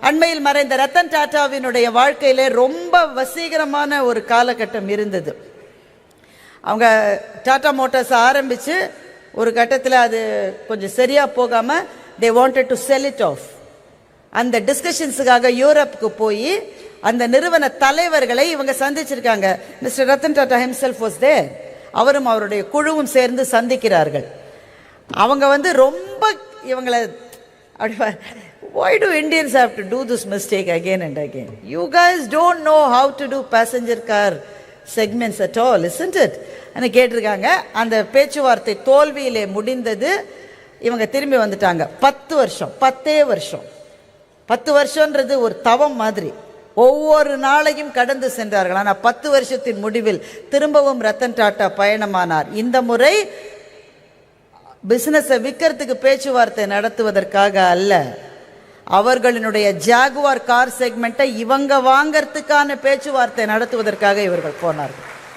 அண்மையில் மறைந்த ரத்தன் டாட்டாவினுடைய வாழ்க்கையிலே ரொம்ப வசீகரமான ஒரு காலகட்டம் இருந்தது. அவங்க டாடா மோட்டார்ஸ் ஆரம்பித்து ஒரு கட்டத்தில் அது கொஞ்சம் சரியாக போகாமல் they wanted to sell it off. அந்த டிஸ்கஷன்ஸுக்காக யூரோப்புக்கு போய் அந்த நிறுவன தலைவர்களை இவங்க சந்திச்சிருக்காங்க. Mister Ratan Tata himself was there. அவரும் அவருடைய குழுவும் சேர்ந்து சந்திக்கிறார்கள். அவங்க ரொம்ப இவங்களை why do Indians have to do this mistake again and again? You guys don't know how to do passenger car segments at all, isn't it? అని கேட்டிருக்காங்க. அந்த பேச்சுவார்த்தை தோல்வியிலே முடிந்தது. இவங்க திரும்பி வந்துட்டாங்க. 10 வருஷம்ன்றது ஒரு தவம் மாதிரி. ஒவ்வொரு நாளையும் கடந்து சென்றார்கள். ஆனால் 10 வருஷத்தின் முடிவில் திரும்பவும் ரத்தன் டாட்டா பயணமானார். இந்த முறை பிசினஸை விற்கிறதுக்கு பேச்சுவார்த்தை நடத்துவதற்காக அல்ல, அவர்களினுடைய ஜாகுவார் கார் செக்மெண்ட்டை இவங்க வாங்கறதுக்கான பேச்சுவார்த்தை நடத்துவதற்காக இவர்கள் போனார்கள்.